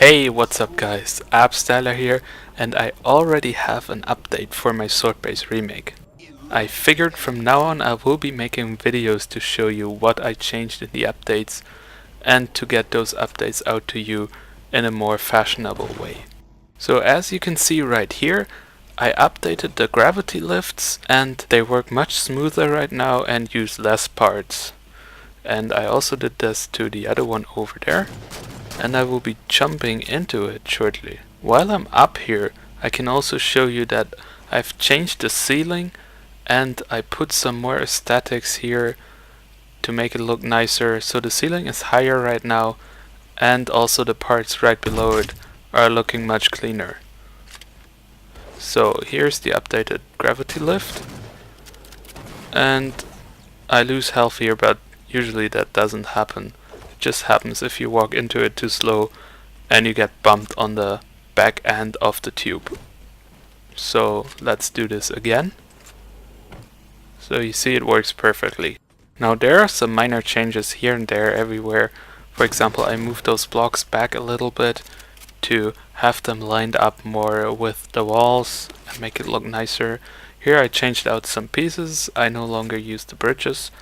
Hey, what's up guys, ABSTYLER here, and I already have an update for my Swordbase remake. I figured from now on I will be making videos to show you what I changed in the updates and to get those updates out to you in a more fashionable way. So as you can see right here, I updated the gravity lifts and they work much smoother right now and use less parts. And I also did this to the other one over there, and I will be jumping into it shortly. While I'm up here, I can also show you that I've changed the ceiling and I put some more aesthetics here to make it look nicer. So the ceiling is higher right now and also the parts right below it are looking much cleaner. So here's the updated gravity lift, and I lose health here, but usually that doesn't happen. It just happens if you walk into it too slow and you get bumped on the back end of the tube. So let's do this again. So you see it works perfectly. Now there are some minor changes here and there everywhere. For example, I moved those blocks back a little bit to have them lined up more with the walls and make it look nicer. Here I changed out some pieces. I no longer use the bridges.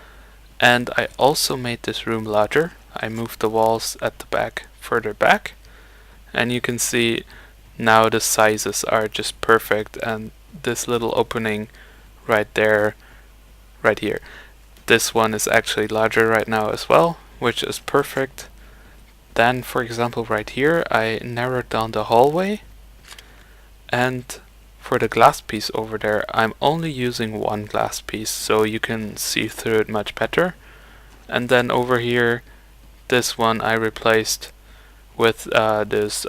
And I also made this room larger. I moved the walls at the back further back, and you can see now the sizes are just perfect, and this little opening right there, right here, this one is actually larger right now as well, which is perfect. Then for example right here I narrowed down the hallway, and for the glass piece over there, I'm only using one glass piece so you can see through it much better. And then over here, this one I replaced with this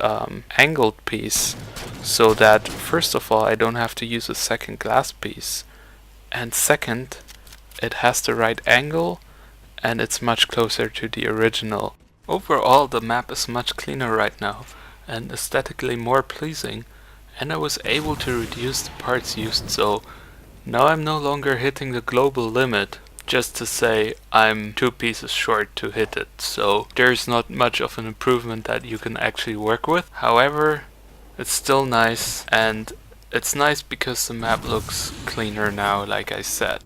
angled piece, so that first of all I don't have to use a second glass piece, and second, it has the right angle and it's much closer to the original. Overall the map is much cleaner right now and aesthetically more pleasing. And I was able to reduce the parts used, so now I'm no longer hitting the global limit just to say I'm 2 pieces short to hit it, so there's not much of an improvement that you can actually work with. However, it's still nice, and it's nice because the map looks cleaner now, like I said.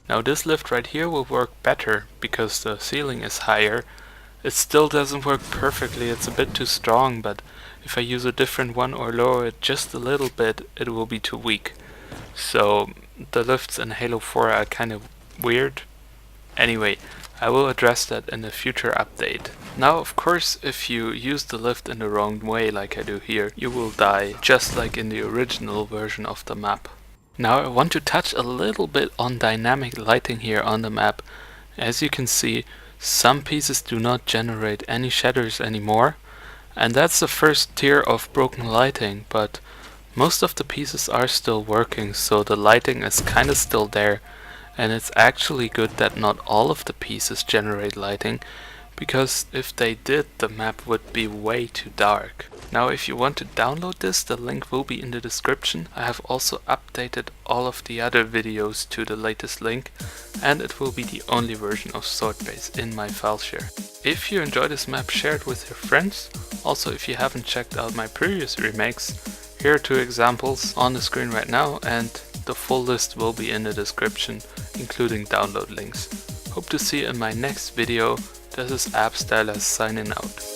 Now this lift right here will work better because the ceiling is higher. It still doesn't work perfectly, it's a bit too strong, but if I use a different one or lower it just a little bit, it will be too weak. So the lifts in Halo 4 are kind of weird. Anyway, I will address that in a future update. Now of course, if you use the lift in the wrong way like I do here, you will die, just like in the original version of the map. Now I want to touch a little bit on dynamic lighting here on the map. As you can see, some pieces do not generate any shadows anymore, and that's the first tier of broken lighting, but most of the pieces are still working, so the lighting is kinda still there, and it's actually good that not all of the pieces generate lighting, because if they did, the map would be way too dark. Now if you want to download this, the link will be in the description. I have also updated all of the other videos to the latest link, and it will be the only version of Swordbase in my file share. If you enjoy this map, share it with your friends. Also, if you haven't checked out my previous remakes, here are 2 examples on the screen right now, and the full list will be in the description, including download links. Hope to see you in my next video. This is ABSTYLER signing out.